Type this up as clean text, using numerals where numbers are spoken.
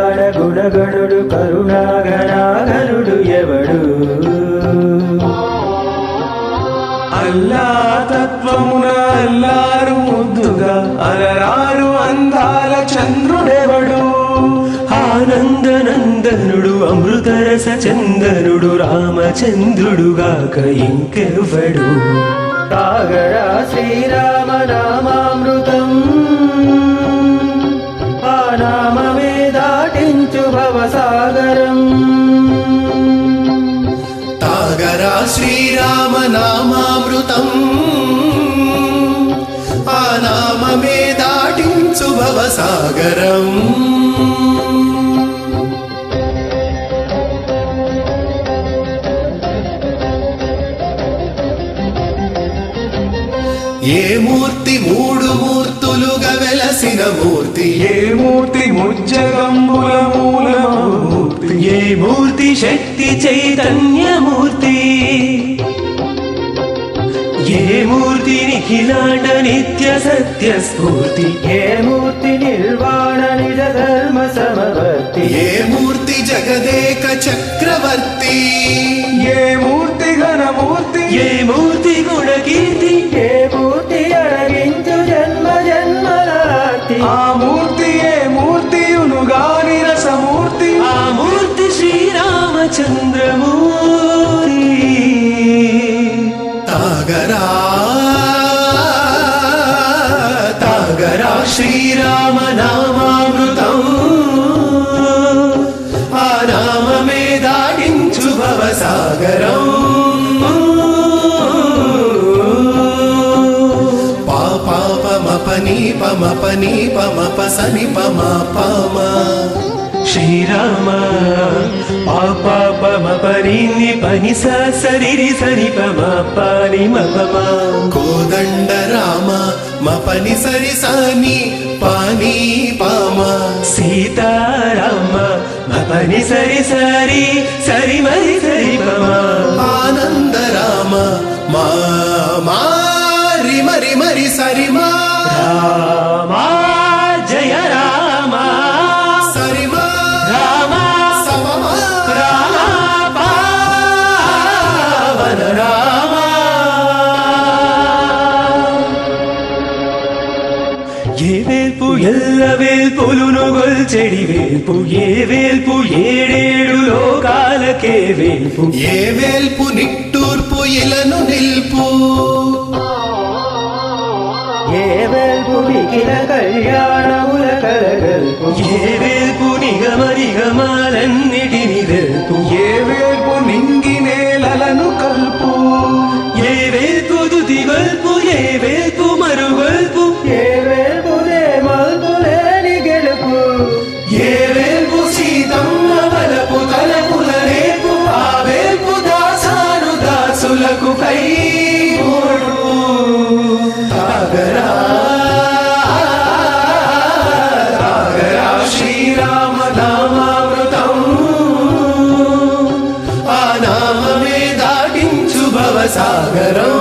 కళ్యాణ గుణగణుడు కరుణాగణాగణుడు ఎవడు అల్లా తత్వమున అల్లారు ముద్దుగా అలరారు అందాల చంద్రుడెవడు ఆనందనందనుడు అమృతరస చందనుడు రామచంద్రుడుగాక ఇంకెవ్వడు సాగరా శ్రీరామ నామామృతం ఆ నామమే దాటించు భవసాగరం తాగరా శ్రీరామ నామామృతం ఆ నామమే దాటించు భవసాగరం ఏ మూర్తి మూడు మూర్తులుగా వెలసిన మూర్తి ఏ మూర్తి ముజ్జగంబుల మూలమూర్తి ఏ మూర్తి శక్తి చైతన్యమూర్తి ఏ మూర్తి నిఖిలాండ నిత్య సత్య స్ఫూర్తి ఏ మూర్తి నిర్వాణ నిజ ధర్మ సమవర్తి ఏ మూర్తి జగదేక చక్రవర్తి ఏ మూర్తి ఘనమూర్తి ఏ మూర్తి గుణకీర్తి ఏ మూర్తి అడగించు జన్మ జన్మలార్తి ఆ మూర్తి ఏ మూర్తియునుగాని రసమూర్తి ఆ మూర్తి శ్రీరామచంద్రమూర్తి తాగరా తాగరా శ్రీరామ నామామృతం ఆ నామమే దాటించు భవసాగరం పాపమపని పమపని పమప సని పమ పమ శ్రీరామ పాపమ పని పని సరి సరి పమ పాని మపమ కోదండ రామ మపని సరి సని పాని పామ సీతారామ పని సరి సరి సరి మరి సరి పమ ఆనంద రామ మా మారి మరి మరి సరి మా రామా జయ రామ సరి మా రామ సమమ రామ పావన రామ ఏ వేల్పు ఎల్ల వేల్పులును గొల్చెడి వేల్పు ఏ వేల్పు ఏడేడు లోకాలకే వేల్పు ఏ వేల్పు నిట్టూర్పు ఇలను నిల్పు ఏ వేల్పు మిగిల కళ్యాణముల కలగల్పు ఏ వేల్పు నిగమ నిగమాలన్నిటిని వెల్పు ఏ వేల్పు నింగి నేలలను కల్పు ఏ వేల్పు దుది గొల్పు ఏ వేల్పు మరుగొల్పు ఏ వేల్పులే మల్పులేని గెలుపు ఏ వేల్పు సీతమ్మ వలపు తలపుల రేపు ఆ వేల్పు దాసాను దాసులకు కై తాగరా తాగరా శ్రీరామ నామామృతం ఆ నామమే దాటించు భవసాగరం